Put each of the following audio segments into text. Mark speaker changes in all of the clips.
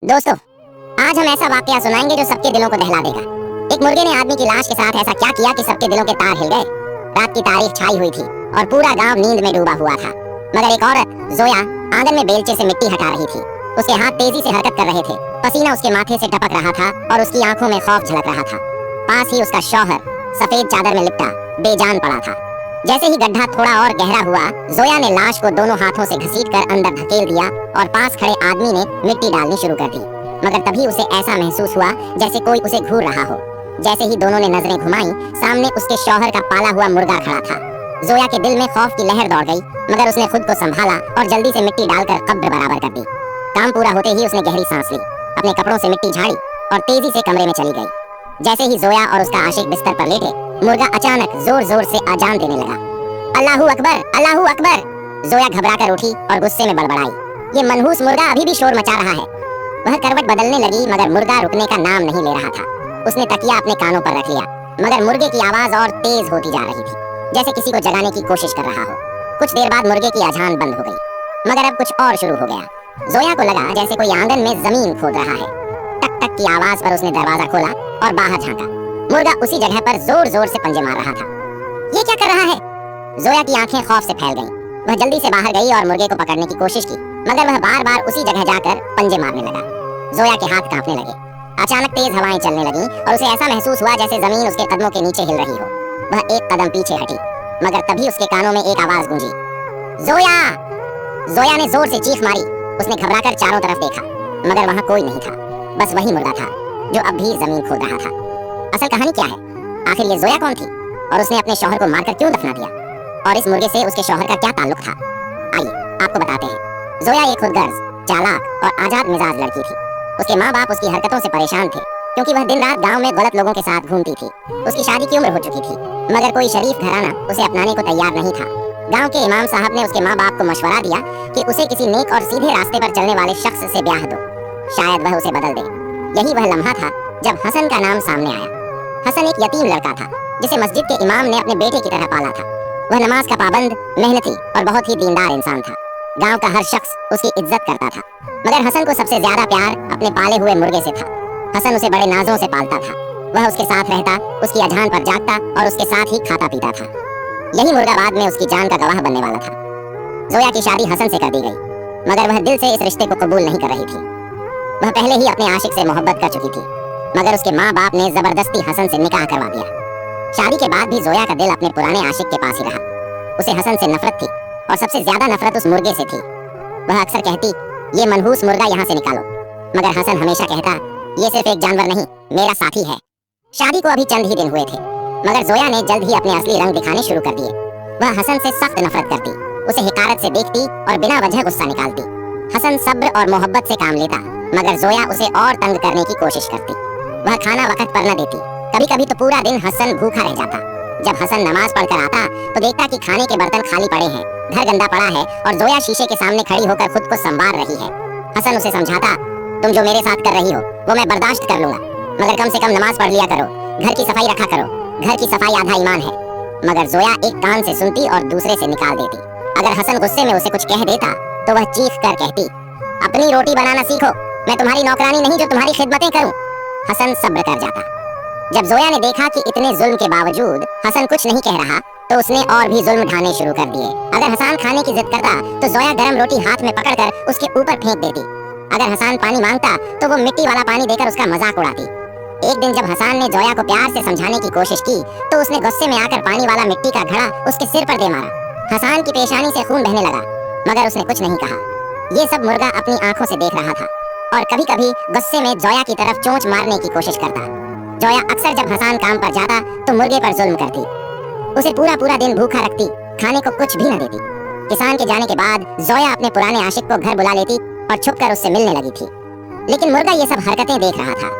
Speaker 1: दोस्तों, आज हम ऐसा वाकया सुनाएंगे जो सबके दिलों को दहला देगा। एक मुर्गे ने आदमी की लाश के साथ ऐसा क्या किया कि सबके दिलों के तार हिल गए। रात की तारीफ छाई हुई थी और पूरा गांव नींद में डूबा हुआ था, मगर एक औरत जोया आंगन में बेलचे से मिट्टी हटा रही थी। उसके हाथ तेजी से हरकत कर रहे थे, पसीना उसके माथे से टपक रहा था और उसकी आंखों में खौफ झलक रहा था। पास ही उसका शौहर सफेद चादर में लिपटा बेजान पड़ा था। जैसे ही गड्ढा थोड़ा और गहरा हुआ, जोया ने लाश को दोनों हाथों से घसीटकर अंदर धकेल दिया और पास खड़े आदमी ने मिट्टी डालनी शुरू कर दी। मगर तभी उसे ऐसा महसूस हुआ जैसे कोई उसे घूर रहा हो। जैसे ही दोनों ने नजरें घुमाई, सामने उसके शौहर का पाला हुआ मुर्गा खड़ा था। जोया के दिल में खौफ की लहर दौड़ गई, मगर उसने खुद को संभाला और जल्दी से मिट्टी डालकर कब्र बराबर कर दी। काम पूरा होते ही उसने गहरी सांस ली, अपने कपड़ों से मिट्टी झाड़ी और तेजी से कमरे में चली गई। जैसे ही जोया और उसका आशिक बिस्तर पर लेटे, मुर्गा अचानक जोर जोर से आजान देने लगा। अल्लाहू अकबर, अल्लाहू अकबर। जोया घबरा कर उठी और गुस्से में बड़बड़ाई। ये मनहूस मुर्गा अभी भी शोर मचा रहा है। वह करवट बदलने लगी, मगर मुर्गा रुकने का नाम नहीं ले रहा था। उसने तकिया अपने कानों पर रख लिया, मगर मुर्गे की आवाज और तेज होती जा रही थी, जैसे किसी को जगाने की कोशिश कर रहा हो। कुछ देर बाद मुर्गे की अजान बंद हो गई, मगर अब कुछ और शुरू हो गया। जोया को लगा जैसे कोई आंगन में जमीन खोद रहा है। टक टक की आवाज पर उसने दरवाजा खोला और बाहर झांका। मुर्गा उसी जगह पर जोर जोर से पंजे मार रहा था। ये क्या कर रहा है? जोया की आंखें खौफ से फैल गईं। वह जल्दी से बाहर गई और मुर्गे को पकड़ने की कोशिश की, मगर वह बार बार उसी जगह जाकर पंजे मारने लगा। जोया के हाथ कांपने लगे। अचानक तेज हवाएं चलने लगीं और उसे ऐसा महसूस हुआ जैसे जमीन उसके कदमों के नीचे हिल रही हो। वह एक कदम पीछे हटी, मगर तभी उसके कानों में एक आवाज गूंजी, जोया! जोया ने जोर से चीख मारी। उसने घबराकर चारों तरफ देखा, मगर वहां कोई नहीं था, बस वही मुर्गा था जो अब भी जमीन खोद रहा था। असल कहानी क्या है? आखिर ये जोया कौन थी और उसने अपने शौहर को मारकर क्यों दफना दिया? और इस मुर्गे से उसके शौहर का क्या ताल्लुक था? आइए आपको बताते हैं। जोया एक खुदगर्ज, चालाक और आजाद मिजाज लड़की थी। उसके माँ बाप उसकी हरकतों से परेशान थे, क्योंकि वह दिन रात गांव में गलत लोगों के साथ घूमती थी। उसकी शादी की उम्र हो चुकी थी, मगर कोई शरीफ घराना उसे अपनाने को तैयार नहीं था। गांव के इमाम साहब ने उसके माँ बाप को मशवरा दिया कि उसे किसी नेक और सीधे रास्ते पर चलने वाले शख्स से ब्याह दो, शायद वह उसे बदल दे। यही वह लम्हा था जब हसन का नाम सामने आया। हसन एक यतीम लड़का था, जिसे मस्जिद के इमाम ने अपने बेटे की तरह पाला था। वह नमाज का पाबंद, मेहनती और बहुत ही दीनदार इंसान था। गांव का हर शख्स उसकी इज्जत करता था, मगर हसन को सबसे ज्यादा प्यार अपने पाले हुए मुर्गे से था। हसन उसे बड़े नाजों से पालता था। वह उसके साथ रहता, उसकी अजान पर जागता और उसके साथ ही खाता पीता था। यही मुर्गा बाद में उसकी जान का गवाह बनने वाला था। जोया की शादी हसन से कर दी गई, मगर वह दिल से इस रिश्ते को कबूल नहीं कर रही थी। वह पहले ही अपने आशिक से मोहब्बत कर चुकी थी, मगर उसके माँ बाप ने जबरदस्ती हसन से निकाह करवा दिया। शादी के बाद भी जोया का दिल अपने पुराने आशिक के पास ही रहा। उसे हसन से नफरत थी, और सबसे ज्यादा नफरत उस मुर्गे से थी। वह अक्सर कहती, ये मनहूस मुर्गा यहाँ से निकालो, मगर हसन हमेशा कहता, ये सिर्फ एक जानवर नहीं, मेरा साथी है। शादी को अभी चंद ही दिन हुए थे, मगर जोया ने जल्द ही अपने असली रंग दिखाने शुरू कर दिए। वह हसन से सख्त नफरत करती, उसे हिकारत से देखती और बिना वजह गुस्सा निकालती। हसन सब्र और मोहब्बत से काम लेता, मगर जोया उसे और तंग करने की कोशिश करती। वह खाना वक्त पर न देती। कभी कभी तो पूरा दिन हसन भूखा रह जाता। जब हसन नमाज पढ़कर आता तो देखता कि खाने के बर्तन खाली पड़े हैं, घर गंदा पड़ा है और जोया शीशे के सामने खड़ी होकर खुद को संवार रही है। हसन उसे समझाता, तुम जो मेरे साथ कर रही हो वो मैं बर्दाश्त कर लूंगा, मगर कम से कम नमाज पढ़ लिया करो, घर की सफाई रखा करो, घर की सफाई आधा ईमान है। मगर जोया एक कान से सुनती और दूसरे से निकाल देती। अगर हसन गुस्से में उसे कुछ कह देता तो वह चीख कर कहती, अपनी रोटी बनाना सीखो, मैं तुम्हारी नौकरानी नहीं जो तुम्हारी खिदमतें करूं। हसन सब्र कर जाता। जब जोया ने देखा कि इतने जुल्म के बावजूद हसन कुछ नहीं कह रहा, तो उसने और भी जुल्म ढाने शुरू कर दिए। अगर हसन खाने की जिद करता तो जोया गरम रोटी हाथ में पकड़कर उसके ऊपर फेंक देती। अगर हसन पानी मांगता तो वो मिट्टी वाला पानी देकर उसका मजाक उड़ाती। एक दिन जब हसन ने जोया को प्यार से समझाने की कोशिश की, तो उसने गुस्से में आकर पानी वाला मिट्टी का घड़ा उसके सिर पर दे मारा। हसन की पेशानी से खून बहने लगा, मगर उसने कुछ नहीं कहा। ये सब मुर्गा अपनी आंखों से देख रहा था और कभी कभी गुस्से में जोया की तरफ चोंच मारने की कोशिश करता। जोया अक्सर जब हसन काम पर जाता तो मुर्गे पर जुल्म करती, उसे पूरा दिन भूखा रखती, खाने को कुछ भी न देती। किसान के जाने के बाद जोया अपने पुराने आशिक को घर बुला लेती और छुपकर उससे मिलने लगी थी, लेकिन मुर्गा ये सब हरकतें देख रहा था।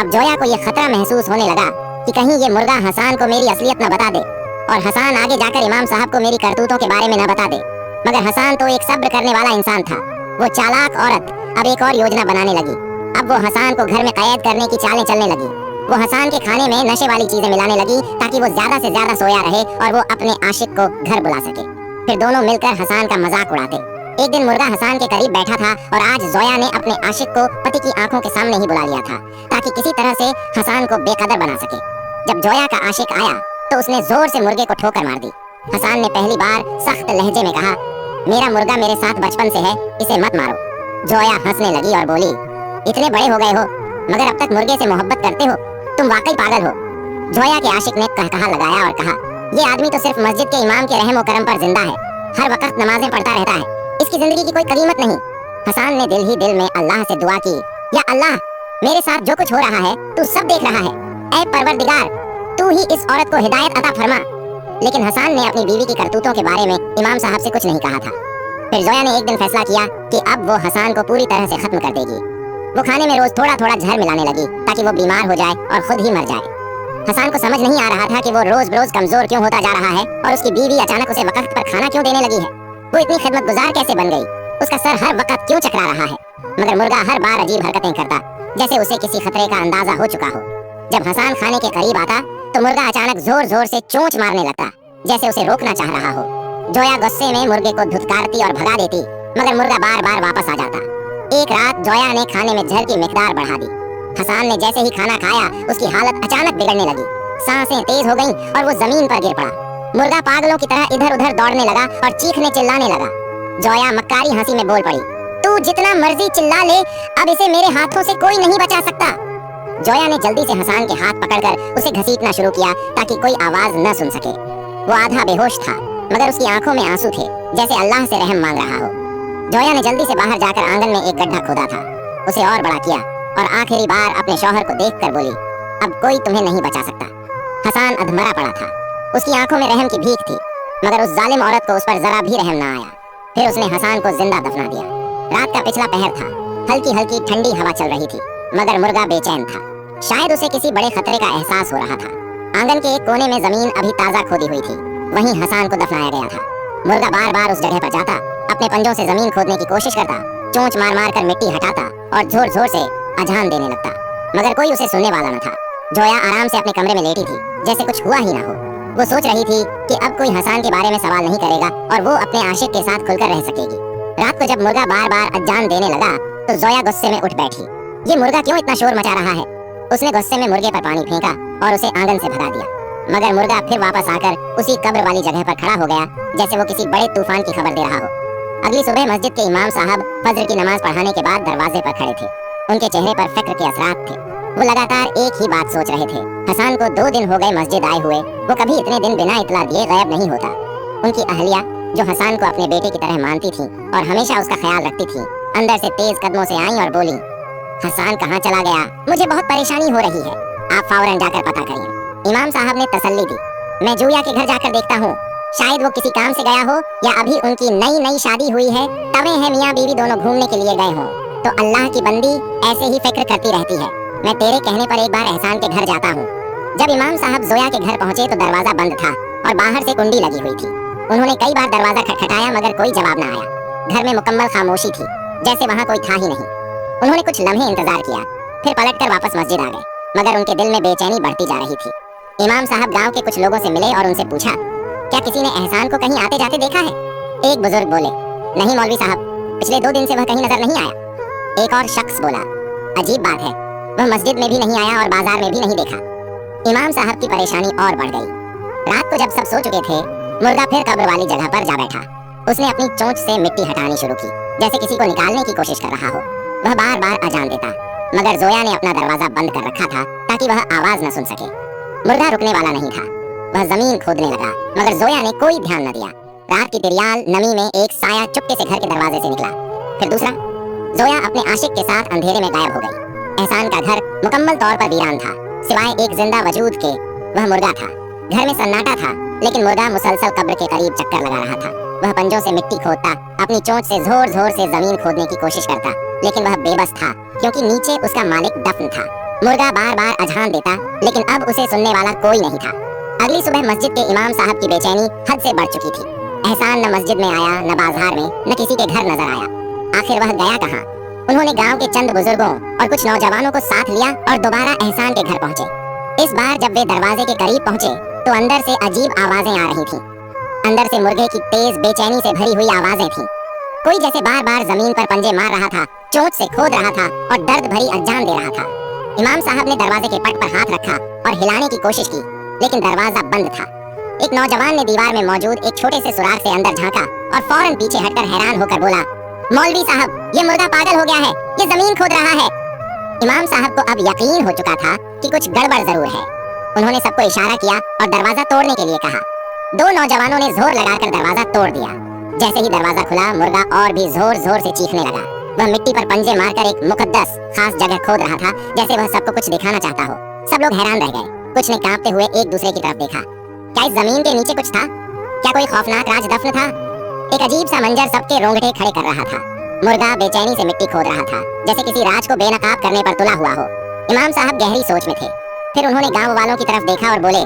Speaker 1: अब जोया को यह खतरा महसूस होने लगा कि कहीं ये मुर्गा हसन को मेरी असलियत न बता दे और हसन आगे जाकर इमाम साहब को मेरी करतूतों के बारे में न बता दे। मगर हसन तो एक सब्र करने वाला इंसान था। वो चालाक औरत अब एक और योजना बनाने लगी। अब वो हसन को घर में कैद करने की चालें चलने लगी। वो हसन के खाने में नशे वाली चीजें मिलाने लगी ताकि वो ज्यादा से ज्यादा सोया रहे और वो अपने आशिक को घर बुला सके। फिर दोनों मिलकर हसन का मजाक उड़ाते। एक दिन मुर्गा हसन के करीब बैठा था और आज जोया ने अपने आशिक को पति की आंखों के सामने ही बुला लिया था ताकि किसी तरह से हसन को बेकदर बना सके। जब जोया का आशिक आया तो उसने जोर से मुर्गे को ठोकर मार दी। हसन ने पहली बार सख्त लहजे में कहा, मेरा मुर्गा मेरे साथ बचपन से है, इसे मत मारो। जोया हंसने लगी और बोली, इतने बड़े हो गए हो मगर अब तक मुर्गे से मोहब्बत करते हो, तुम वाकई पागल हो। जोया के आशिक ने कहकहा लगाया और कहा, ये आदमी तो सिर्फ मस्जिद के इमाम के रहम व करम पर जिंदा है, हर वक्त नमाजें पढ़ता रहता है, इसकी जिंदगी की कोई कीमत नहीं। हसन ने दिल ही दिल में अल्लाह से दुआ की, या अल्लाह, मेरे साथ जो कुछ हो रहा है तू सब देख रहा है, ऐ परवरदिगार, तू ही इस औरत को हिदायत अता फरमा। लेकिन हसन ने अपनी बीवी की करतूतों के बारे में इमाम साहब से कुछ नहीं कहा था। फिर जोया ने एक दिन फैसला किया कि अब वो हसन को पूरी तरह से खत्म कर देगी। वो खाने में रोज थोड़ा थोड़ा जहर मिलाने लगी ताकि वो बीमार हो जाए और खुद ही मर जाए। हसन को समझ नहीं आ रहा था कि वो रोज रोज कमजोर क्यों होता जा रहा है और उसकी बीवी अचानक उसे वक्त पर खाना क्यों देने लगी है। वो इतनी खिदमतगुजार कैसे बन गई, उसका सर हर वक्त क्यों चकरा रहा है। मगर मुर्गा हर बार अजीब हरकतें करता जैसे उसे किसी खतरे का अंदाजा हो चुका हो। जब हसन खाने के करीब आता तो मुर्गा अचानक जोर जोर से चोंच मारने लगता जैसे उसे रोकना चाह रहा हो। जोया गुस्से में मुर्गे को धुतकारती और भगा देती मगर मुर्गा बार बार वापस आ जाता। एक रात जोया ने खाने में जहर की मिकदार बढ़ा दी। हसन ने जैसे ही खाना खाया उसकी हालत अचानक बिगड़ने लगी, सांसें तेज हो गईं और वो जमीन पर गिर पड़ा। मुर्गा पागलों की तरह इधर उधर दौड़ने लगा और चीखने चिल्लाने लगा। जोया मक्कारी हंसी में बोल पड़ी, तू जितना मर्जी चिल्ला ले, अब इसे मेरे हाथों से कोई नहीं बचा सकता। जोया ने जल्दी से हसन के हाथ पकड़कर उसे घसीटना शुरू किया ताकि कोई आवाज न सुन सके। वो आधा बेहोश था मगर उसकी आंखों में आंसू थे जैसे अल्लाह से रहम मांग रहा हो। जोया ने जल्दी से बाहर जाकर आंगन में एक गड्ढा खोदा था, उसे और बड़ा किया और आखिरी बार अपने शौहर को देखकर बोली, अब कोई तुम्हें नहीं बचा सकता। हसन अधमरा पड़ा था, उसकी आंखों में रहम की भीख थी मगर उस जालिम औरत को उस पर जरा भी रहम न आया। फिर उसने हसन को जिंदा दफना दिया। रात का पिछला पहर था, हल्की हल्की ठंडी हवा चल रही थी मगर मुर्गा बेचैन था। शायद उसे किसी बड़े खतरे का एहसास हो रहा था। आंगन के एक कोने में जमीन अभी ताजा खोदी हुई थी, वहीं हसन को दफनाया गया था। मुर्गा बार बार उस जगह पर जाता, अपने पंजों से जमीन खोदने की कोशिश करता, चोंच मार मार कर मिट्टी हटाता और जोर जोर से अजान देने लगता मगर कोई उसे सुनने वाला न था। जोया आराम से अपने कमरे में लेटी थी जैसे कुछ हुआ ही ना हो। वो सोच रही थी कि अब कोई हसन के बारे में सवाल नहीं करेगा और वो अपने आशिक के साथ खुलकर रह सकेगी। रात को जब मुर्गा बार बार अजान देने लगा तो जोया गुस्से में उठ बैठी। ये मुर्गा क्यों इतना शोर मचा रहा है? उसने गुस्से में मुर्गे पर पानी फेंका और उसे आंगन से भगा दिया मगर मुर्गा फिर वापस आकर उसी कब्र वाली जगह पर खड़ा हो गया जैसे वो किसी बड़े तूफान की खबर दे रहा हो। अगली सुबह मस्जिद के इमाम साहब फजर की नमाज पढ़ाने के बाद दरवाजे पर खड़े थे। उनके चेहरे पर फिक्र के असरात थे। वो लगातार एक ही बात सोच रहे थे। हसन को 2 दिन हो गए मस्जिद आए हुए, वो कभी इतने दिन बिना इतला दिए गायब नहीं होता। उनकी अहलिया जो हसन को अपने बेटे की तरह मानती थी और हमेशा उसका ख्याल रखती थी, अंदर से तेज कदमों से आई और बोली, हसन कहाँ चला गया? मुझे बहुत परेशानी हो रही है, आप फौरन जाकर पता करिए। इमाम साहब ने तसल्ली दी, मैं जूया के घर जाकर देखता हूँ, शायद वो किसी काम से गया हो या अभी उनकी नई नई शादी हुई है, तवे हैं मियाँ बीवी दोनों घूमने के लिए गए हों। तो अल्लाह की बंदी ऐसे ही फिक्र करती रहती है। मैं तेरे कहने पर एक बार एहसान के घर जाता हूँ। जब इमाम साहब जोया के घर पहुँचे तो दरवाजा बंद था और बाहर से कुंडी लगी हुई थी। उन्होंने कई बार दरवाजा खटखटाया मगर कोई जवाब न आया। घर में मुकम्मल खामोशी थी, जैसे वहाँ कोई था ही नहीं। उन्होंने कुछ लम्हे इंतजार किया, फिर पलटकर वापस मस्जिद आ गए मगर उनके दिल में बेचैनी बढ़ती जा रही थी। इमाम साहब गाँव के कुछ लोगों से मिले और उनसे पूछा, क्या किसी ने एहसान को कहीं आते जाते देखा है? एक बुजुर्ग बोले, नहीं मौलवी साहब, पिछले 2 दिन से वह कहीं नजर नहीं आया। एक और शख्स बोला, अजीब बात है, वह मस्जिद में भी नहीं आया और बाजार में भी नहीं देखा। इमाम साहब की परेशानी और बढ़ गई। रात को जब सब सो चुके थे, मुर्गा फिर कब्र वाली जगह पर जा बैठा। उसने अपनी चोंच से मिट्टी हटानी शुरू की जैसे किसी को निकालने की कोशिश कर रहा हो। वह बार बार अजान देता मगर जोया ने अपना दरवाजा बंद कर रखा था ताकि वह आवाज न सुन सके। मुर्गा रुकने वाला नहीं था, वह जमीन खोदने लगा मगर जोया ने कोई ध्यान न दिया। रात की तिरियाल नमी में एक साया चुपके से घर के दरवाजे से निकला, फिर दूसरा। जोया अपने आशिक के साथ अंधेरे में गायब हो गई। एहसान का घर मुकम्मल तौर पर वीरान था, सिवाय एक जिंदा वजूद के, वह मुर्गा था। घर में सन्नाटा था लेकिन मुर्गा मुसलसल कब्र के करीब चक्कर लगा रहा था। वह पंजों से मिट्टी खोदता, अपनी चोंच से जोर जोर से जमीन खोदने की कोशिश करता लेकिन वह बेबस था क्योंकि नीचे उसका मालिक दफन था। मुर्गा बार बार अजान देता लेकिन अब उसे सुनने वाला कोई नहीं था। अगली सुबह मस्जिद के इमाम साहब की बेचैनी हद से बढ़ चुकी थी। एहसान न मस्जिद में आया, न बाजार में, न किसी के घर नजर आया। आखिर वह गया कहाँ? उन्होंने गांव के चंद बुजुर्गों और कुछ नौजवानों को साथ लिया और दोबारा एहसान के घर पहुंचे। इस बार जब वे दरवाजे के करीब पहुंचे तो अंदर से अजीब आवाजें आ रही थीं। अंदर से मुर्गे की तेज बेचैनी से भरी हुई आवाजें थीं। कोई जैसे बार बार जमीन पर पंजे मार रहा था, चोंच से खोद रहा था और दर्द भरी अजान दे रहा था। इमाम साहब ने दरवाजे के पट पर हाथ रखा और हिलाने की कोशिश की, लेकिन दरवाजा बंद था। एक नौजवान ने दीवार में मौजूद एक छोटे से सुराख से अंदर झांका और फौरन पीछे हटकर हैरान होकर बोला, मौलवी साहब, ये मुर्दा पागल हो गया है, ये जमीन खोद रहा है। इमाम साहब को अब यकीन हो चुका था कि कुछ गड़बड़ जरूर है। उन्होंने सबको इशारा किया और दरवाजा तोड़ने के लिए कहा। दो नौजवानों ने जोर लगाकर दरवाजा तोड़ दिया। जैसे ही दरवाजा खुला, मुर्गा और भी जोर जोर से चीखने लगा। वह मिट्टी पर पंजे मारकर एक मुकद्दस खास जगह खोद रहा था, जैसे वह सबको कुछ दिखाना चाहता हो। सब लोग हैरान रह गए। कुछ ने कांपते हुए एक दूसरे की तरफ देखा। क्या इस जमीन के नीचे कुछ था? क्या कोई खौफनाक राज दफन था? एक अजीब सा मंजर सबके रोंगटे खड़े कर रहा था। मुर्गा बेचैनी से मिट्टी खोद रहा था, जैसे किसी राज को बेनकाब करने पर तुला हुआ हो। इमाम साहब गहरी सोच में थे। फिर उन्होंने गांव वालों की तरफ देखा और बोले,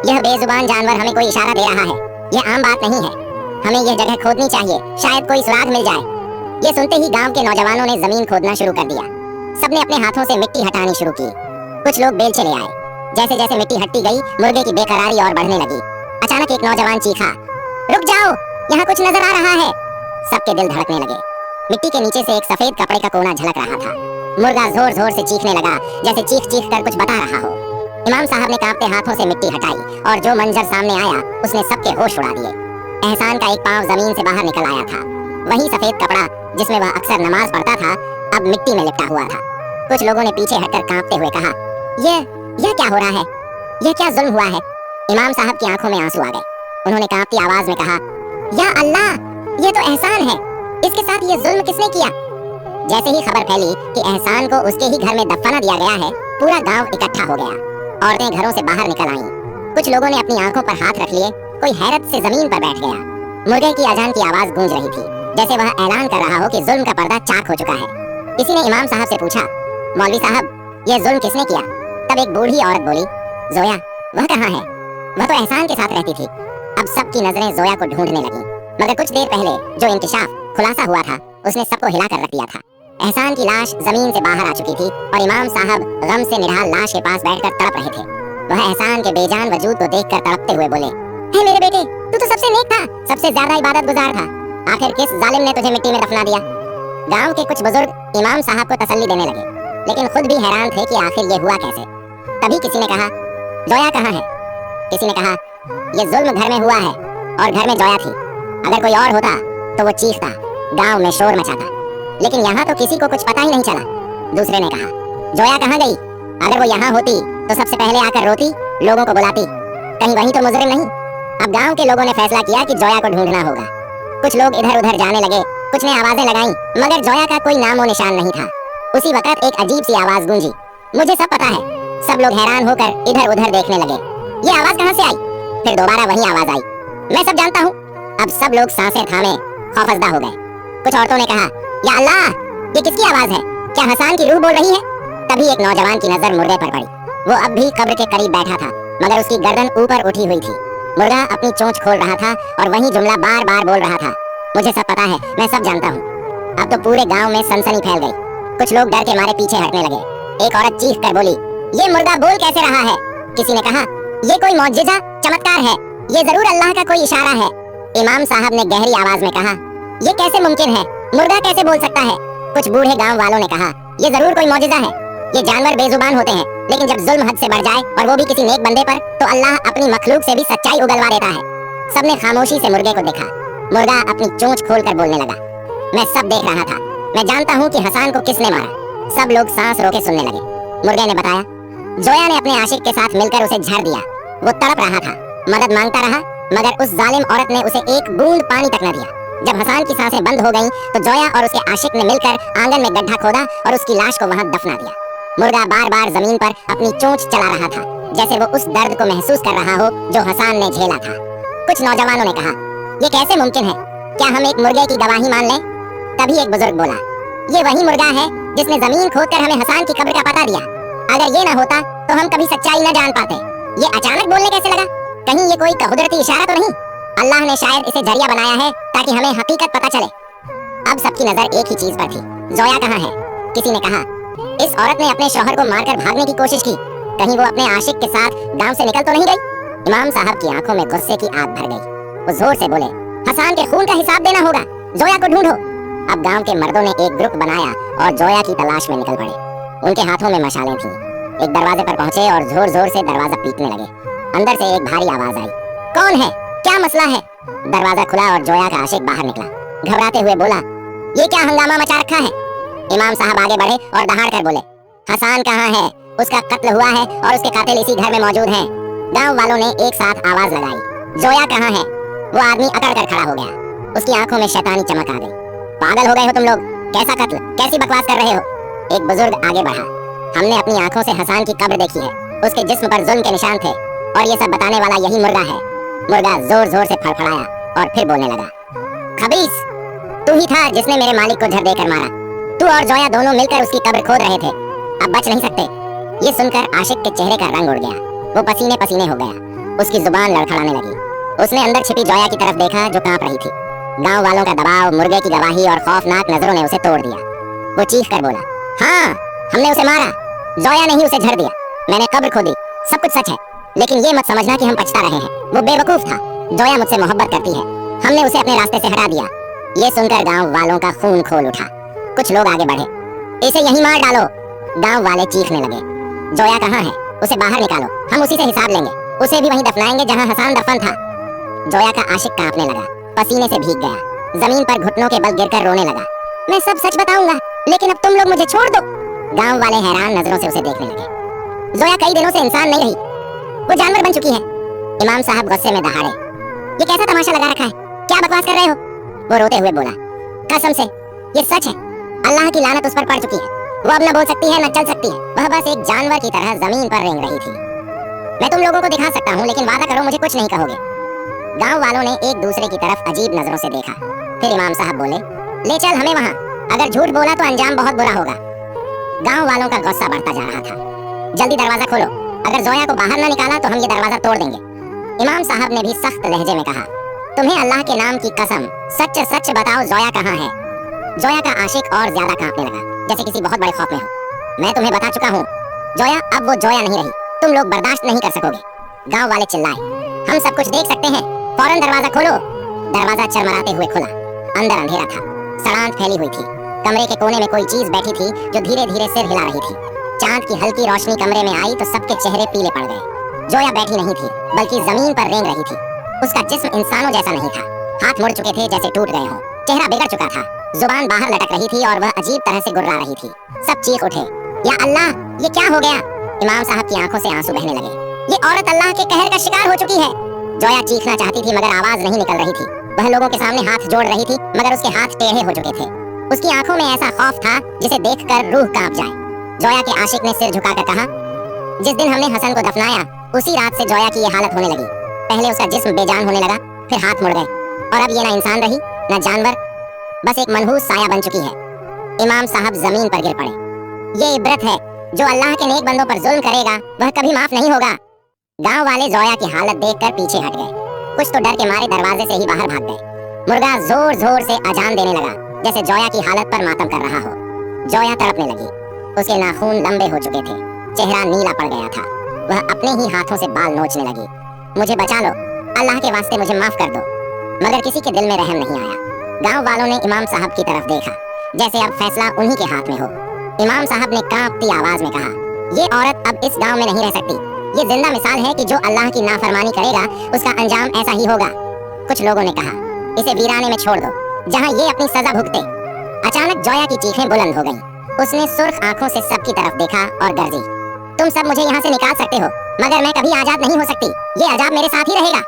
Speaker 1: यह बेजुबान जानवर हमें कोई इशारा दे रहा है। यह आम बात नहीं है, हमें यह जगह खोदनी चाहिए, शायद कोई सुराग मिल जाए। ये सुनते ही गांव के नौजवानों ने जमीन खोदना शुरू कर दिया। सबने अपने हाथों से मिट्टी हटानी शुरू की। कुछ लोग बेलचे ले आए। जैसे जैसे मिट्टी हटती गई, मुर्गे की बेकरारी और बढ़ने लगी। अचानक एक नौजवान चीखा, रुक जाओ, यहाँ कुछ नजर आ रहा है। सबके दिल धड़कने लगे। मिट्टी के नीचे से एक सफेद कपड़े का कोना झलक रहा था। मुर्गा जोर जोर से चीखने लगा, जैसे चीख चीख कर कुछ बता रहा हो। इमाम साहब ने कांपते हाथों से मिट्टी हटाई और जो मंजर सामने आया, उसने सबके होश उड़ा दिए। एहसान का एक पांव जमीन से बाहर निकल आया था। वही सफेद कपड़ा जिसमें वह अक्सर नमाज पढ़ता था, अब मिट्टी में लिपटा हुआ था। कुछ लोगों ने पीछे हटकर कांपते हुए कहा, यह क्या हो रहा है? यह क्या जुल्म हुआ है? इमाम साहब की आंखों में आंसू आ गए। उन्होंने कांपती आवाज में कहा, या अल्लाह, ये तो एहसान है। इसके साथ ये जुल्म किसने किया? जैसे ही खबर फैली कि एहसान को उसके ही घर में दफना दिया गया है, पूरा गांव इकट्ठा हो गया। औरतें घरों से बाहर निकल आईं। कुछ लोगों ने अपनी आंखों पर हाथ रख लिए। कोई हैरत से जमीन पर बैठ गया। मुर्गे की अजान की आवाज गूंज रही थी, जैसे वह ऐलान कर रहा हो कि जुल्म का पर्दा चाक हो चुका है। किसी ने इमाम साहब से पूछा, मौलवी साहब, ये जुल्म किसने किया? तब एक बूढ़ी औरत बोली, जोया। वह कहाँ है? वह तो एहसान के साथ रहती थी। अब सबकी नजरें जोया को ढूंढने लगी, मगर कुछ देर पहले जो इंकिशाफ खुलासा हुआ था, उसने सबको हिलाकर रख दिया था। एहसान की लाश जमीन से बाहर आ चुकी थी और इमाम साहब गम से निढाल लाश के पास बैठकर तड़प रहे थे। वह एहसान के बेजान वजूद को देखकर तड़पते हुए बोले, हे मेरे बेटे, तू तो सबसे नेक था, सबसे ज्यादा इबादत गुजार था। आखिर किस जालिम ने तुझे मिट्टी में दफना दिया? गांव के कुछ बुजुर्ग इमाम साहब को तसल्ली देने लगे, लेकिन खुद भी हैरान थे कि आखिर ये हुआ कैसे। तभी किसी ने कहा, जोया कहाँ है? किसी ने कहा, ये जुल्म घर में हुआ है और घर में जोया थी। अगर कोई और होता तो वो चीखता, गांव में शोर मचाता, लेकिन यहाँ तो किसी को कुछ पता ही नहीं चला। दूसरे ने कहा, जोया कहाँ गई? अगर वो यहाँ होती तो सबसे पहले आकर रोती, लोगों को बुलाती। कहीं वही तो मुजरिम नहीं? अब गांव के लोगों ने फैसला किया कि जोया को ढूंढना होगा। कुछ लोग इधर उधर जाने लगे, कुछ ने आवाजें लगाईं, मगर जोया का कोई नामो निशान नहीं था। उसी वक्त एक अजीब सी आवाज गूंजी, मुझे सब पता है। सब लोग हैरान होकर इधर उधर देखने लगे। ये आवाज कहाँ से आई? फिर दोबारा वही आवाज आई, मैं सब जानता हूँ। अब सब लोग सांसें थामे खौफजदा हो गए। कुछ औरतों ने कहा, या अल्लाह, ये किसकी आवाज है? क्या हसन की रूह बोल रही है? तभी एक नौजवान की नजर मुर्गे पर पड़ी। वो अब भी कब्र के करीब बैठा था, मगर उसकी गर्दन ऊपर उठी हुई थी। मुर्गा अपनी चोंच खोल रहा था और वही जुमला बार बार बोल रहा था, मुझे सब पता है, मैं सब जानता हूँ। अब तो पूरे गांव में सनसनी फैल गई। कुछ लोग डर के मारे पीछे हटने लगे। एक औरत चीख कर बोली, ये मुर्गा बोल कैसे रहा है? किसी ने कहा, ये कोई मौजज़ा चमत्कार है, ये जरूर अल्लाह का कोई इशारा है। इमाम साहब ने गहरी आवाज में कहा, ये कैसे मुमकिन है? मुर्गा कैसे बोल सकता है? कुछ बूढ़े गांव वालों ने कहा, ये जरूर कोई मौजज़ा है। ये जानवर बेजुबान होते हैं, लेकिन जब जुल्म हद से बढ़ जाए और वो भी किसी नेक बंदे पर, तो अल्लाह अपनी मखलूक से भी सच्चाई उगलवा देता है। सबने खामोशी से मुर्गे को देखा। मुर्गा अपनी चोंच खोलकर बोलने लगा, मैं सब देख रहा था, मैं जानता हूँ कि हसन को किसने मारा। सब लोग सांस रोके सुनने लगे। मुर्गे ने बताया, जोया ने अपने आशिक के साथ मिलकर उसे झाड़ दिया। वो तड़प रहा था, मदद मांगता रहा, मगर उस जालिम औरत ने उसे एक बूंद पानी तक न दिया। जब हसन की सांसें बंद हो गईं, तो जोया और उसके आशिक ने मिलकर आंगन में गड्ढा खोदा और उसकी लाश को वहां दफना दिया। मुर्गा बार बार जमीन पर अपनी चोंच चला रहा था, जैसे वो उस दर्द को महसूस कर रहा हो जो हसन ने झेला था। कुछ नौजवानों ने कहा, ये कैसे मुमकिन है? क्या हम एक मुर्गे की गवाही मान लें? तभी एक बुजुर्ग बोला, ये वही मुर्गा है जिसने जमीन खोदकर हमें हसन की कब्र का पता दिया। अगर ये न होता तो हम कभी सच्चाई न जान पाते। ये अचानक बोलने कैसे लगा? कहीं ये कोई कुदरती इशारा तो नहीं? अल्लाह ने शायद इसे जरिया बनाया है ताकि हमें हकीकत पता चले। अब सबकी नजर एक ही चीज पर थी, जोया कहाँ है? किसी ने कहा, इस औरत ने अपने शौहर को मारकर भागने की कोशिश की, कहीं वो अपने आशिक के साथ गांव से निकल तो नहीं गई? इमाम साहब की आंखों में गुस्से की आग भर गई। वो जोर से बोले, हसन के खून का हिसाब देना होगा। जोया को ढूंढो। अब गांव के मर्दों ने एक ग्रुप बनाया और जोया की तलाश में निकल पड़े। उनके हाथों में मशालें थीं। एक दरवाजे पर पहुंचे और जोर जोर से दरवाजा पीटने लगे। अंदर से एक भारी आवाज आई, कौन है, क्या मसला है? दरवाजा खुला और जोया का आशिक बाहर निकला। घबराते हुए बोला, ये क्या हंगामा मचा रखा है? इमाम साहब आगे बढ़े और दहाड़ कर बोले, हसन कहाँ है? उसका कत्ल हुआ है और उसके कातिल इसी घर में मौजूद हैं। गांव वालों ने एक साथ आवाज लगाई, जोया कहाँ है? वो आदमी अकड़ कर खड़ा हो गया। उसकी आंखों में शैतानी चमक आ गई। पागल हो गए हो तुम लोग? कैसा कत्ल, कैसी बकवास कर रहे हो? एक बुजुर्ग आगे बढ़ा, हमने अपनी आंखों से हसन की कब्र देखी है। उसके जिस्म पर जुल्म के निशान थे और ये सब बताने वाला यही मुर्गा है। मुर्गा जोर जोर से फड़फड़ाया और फिर बोलने लगा, खबीस, तू ही था जिसने मेरे मालिक को झर देकर मारा। तू और जोया दोनों मिलकर उसकी कब्र खोद रहे थे। अब बच नहीं सकते। ये सुनकर आशिक के चेहरे का रंग उड़ गया। वो पसीने पसीने हो गया। उसकी जुबान लड़खड़ाने लगी। उसने अंदर छिपी जोया की तरफ देखा जो कांप रही थी। गांव वालों का दबाव, मुर्गे की गवाही और खौफनाक नजरों ने उसे तोड़ दिया। वो चीख कर बोला, हाँ, हमने उसे मारा। जोया ने ही उसे झर दिया। मैंने कब्र खोदी, सब कुछ सच है। लेकिन ये मत समझना कि हम पछता रहे हैं। वो बेवकूफ था। जोया मुझसे मोहब्बत करती है। हमने उसे अपने रास्ते से हटा दिया। ये सुनकर गांव वालों का खून खोल उठा। कुछ लोग आगे बढ़े, इसे यहीं मार डालो। गांव वाले चीखने लगे, जोया कहाँ है? उसे बाहर निकालो, हम उसी से हिसाब लेंगे। उसे भी वहीं दफनाएंगे जहाँ हसन दफन था। जोया का आशिक कांपने लगा, पसीने से भीग गया। जमीन पर घुटनों के बल गिरकर रोने लगा। मैं सब सच बताऊंगा, लेकिन अब तुम लोग मुझे छोड़ दो। गांव वाले हैरान नजरों से उसे देखने लगे। जोया कई दिनों से इंसान नहीं रही, वो जानवर बन चुकी है। इमाम साहब गुस्से में दहाड़े, ये कैसा तमाशा लगा रखा है? क्या बकवास कर रहे हो? वो रोते हुए बोला, कसम से ये सच है। अल्लाह की लानत उस पर पड़ चुकी है। वो अब न बोल सकती है, न चल सकती है। वह बस एक जानवर की तरह जमीन पर रेंग रही थी। मैं तुम लोगों को दिखा सकता हूँ, लेकिन वादा करो मुझे कुछ नहीं कहोगे। गांव वालों ने एक दूसरे की तरफ अजीब नजरों से देखा। फिर इमाम साहब बोले, ले चल हमें वहाँ। अगर झूठ बोला तो अंजाम बहुत बुरा होगा। गांव वालों का गुस्सा बढ़ता जा रहा था। जल्दी दरवाजा खोलो, अगर जोया को बाहर न निकाला तो हम ये दरवाजा तोड़ देंगे। इमाम साहब ने भी सख्त लहजे में कहा, तुम्हें अल्लाह के नाम की कसम, सच सच बताओ जोया कहाँ है? जोया का आशिक और ज्यादा कांपने लगा, जैसे किसी बहुत बड़े खौफ में हो। मैं तुम्हें बता चुका हूँ, जोया अब वो जोया नहीं रही। तुम लोग बर्दाश्त नहीं कर सकोगे। गांव वाले चिल्लाए, हम सब कुछ देख सकते हैं, फौरन दरवाजा खोलो। दरवाजा चरमराते हुए खुला। अंदर अंधेरा था, सड़ांत फैली हुई थी। कमरे के कोने में कोई चीज बैठी थी जो धीरे धीरे सिर हिला रही थी। चांद की हल्की रोशनी कमरे में आई तो सबके चेहरे पीले पड़ गए। जोया बैठी नहीं थी, बल्कि जमीन पर रेंग रही थी। उसका जिस्म इंसानों जैसा नहीं था। हाथ मुड़ चुके थे जैसे टूट गए हों। चेहरा बिगड़ चुका था, जुबान बाहर लटक रही थी और वह अजीब तरह से गुर्रा रही थी। सब चीख उठे, या अल्लाह, ये क्या हो गया? इमाम साहब की आंखों से आंसू बहने लगे। ये औरत अल्लाह के कहर का शिकार हो चुकी है। जोया चीखना चाहती थी मगर आवाज नहीं निकल रही थी। वह लोगों के सामने हाथ जोड़ रही थी मगर उसके हाथ टेढ़े हो चुके थे। उसकी आंखों में ऐसा खौफ था जिसे देखकर रूह कांप जाए। जोया के आशिक ने सिर झुकाकर कहा, जिस दिन हमने हसन को दफनाया उसी रात से जोया की ये हालत होने लगी। पहले उसका जिस्म बेजान होने लगा, फिर हाथ मुड़ गए और अब ये ना इंसान रही ना जानवर, बस एक मनहूस साया बन चुकी है। इमाम साहब जमीन पर गिर पड़े। ये इबरत है, जो अल्लाह के नेक बंदों पर जुल्म करेगा वह कभी माफ नहीं होगा। गांव वाले जोया की हालत देखकर पीछे हट गए। कुछ तो डर के मारे दरवाजे से ही बाहर भाग गए। मुर्गा जोर जोर से अजान देने लगा, जैसे जोया की हालत पर मातम कर रहा हो। जोया तड़पने लगी। उसके नाखून लंबे हो चुके थे, चेहरा नीला पड़ गया था। वह अपने ही हाथों से बाल नोचने लगी। मुझे बचा लो, अल्लाह के वास्ते मुझे माफ कर दो। मगर किसी के दिल में रहम नहीं आया। गांव वालों ने इमाम साहब की तरफ देखा, जैसे अब फैसला उन्हीं के हाथ में हो। इमाम साहब ने कांपती आवाज में कहा, ये औरत अब इस गांव में नहीं रह सकती। ये जिंदा मिसाल है कि जो अल्लाह की नाफरमानी करेगा उसका अंजाम ऐसा ही होगा। कुछ लोगों ने कहा, इसे वीराने में छोड़ दो जहाँ ये अपनी सजा भुगते। अचानक जोया की चीखें बुलंद हो गईं। उसने सुर्ख आंखों से सबकी तरफ देखा और गर्जी, तुम सब मुझे यहाँ से निकाल सकते हो मगर मैं कभी आजाद नहीं हो सकती। ये अजाब मेरे साथ ही रहेगा।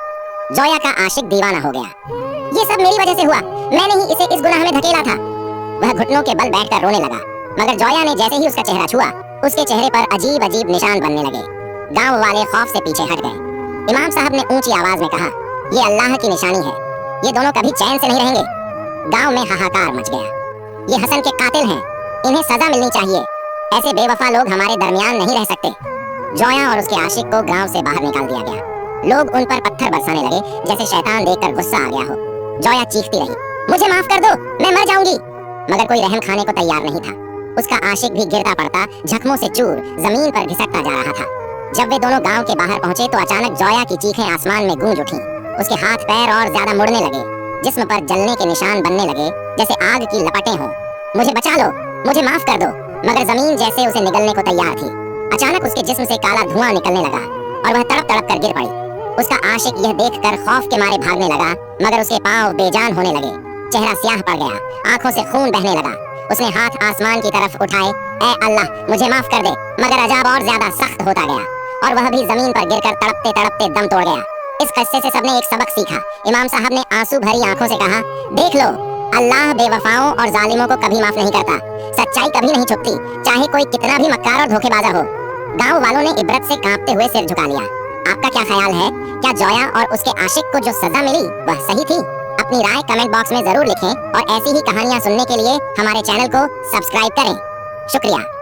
Speaker 1: जोया का आशिक दीवाना हो गया। ये सब मेरी वजह से हुआ, मैंने ही इसे इस गुनाह में धकेला था। वह घुटनों के बल बैठकर रोने लगा, मगर जोया ने जैसे ही उसका चेहरा छुआ उसके चेहरे पर अजीब अजीब निशान बनने लगे। गांव वाले खौफ से पीछे हट गए। इमाम साहब ने ऊंची आवाज में कहा, ये अल्लाह की निशानी है, ये दोनों कभी चैन से नहीं रहेंगे। गांव में हाहाकार मच गया। ये हसन के कातिल हैं, इन्हें सजा मिलनी चाहिए। ऐसे बेवफा लोग हमारे दरमियान नहीं रह सकते। जोया और उसके आशिक को गांव से बाहर निकाल दिया गया। लोग उन पर पत्थर बरसाने लगे जैसे शैतान देखकर गुस्सा आ गया हो। जोया चीखती रही, मुझे माफ कर दो, मैं मर जाऊंगी। मगर कोई रहम खाने को तैयार नहीं था। उसका आशिक भी गिरता पड़ता, जख्मों से चूर जमीन पर घिसकता जा रहा था। जब वे दोनों गांव के बाहर पहुंचे तो अचानक जोया की चीखें आसमान में गूंज उठी। उसके हाथ पैर और ज्यादा मुड़ने लगे। जिस्म पर जलने के निशान बनने लगे जैसे आग की लपटें हों। मुझे बचा लो, मुझे माफ कर दो। मगर जमीन जैसे उसे निगलने को तैयार थी। अचानक उसके जिस्म से काला धुआं निकलने लगा और वह तड़प तड़प कर गिर पड़ी। उसका आशिक यह देखकर खौफ के मारे भागने लगा, मगर उसके पांव बेजान होने लगे। चेहरा स्याह पड़ गया, आंखों से खून बहने लगा। उसने हाथ आसमान की तरफ उठाए, ऐ अल्लाह मुझे माफ कर दे। मगर अजाब और ज्यादा सख्त होता गया और वह भी जमीन पर गिरकर तड़पते तड़पते दम तोड़ गया। इस किस्से से सबने एक सबक सीखा। इमाम साहब ने आंसू भरी आंखों से कहा, देख लो, अल्लाह बेवफाओं और जालिमों को कभी माफ नहीं करता। सच्चाई कभी नहीं छुपती, चाहे कोई कितना भी मक्कार और धोखेबाजा हो। गांव वालों ने इबरत से कांपते हुए सिर झुका लिया। आपका क्या ख्याल है? क्या जोया और उसके आशिक को जो सजा मिली वह सही थी? अपनी राय कमेंट बॉक्स में जरूर लिखें और ऐसी ही कहानियां सुनने के लिए हमारे चैनल को सब्सक्राइब करें। शुक्रिया।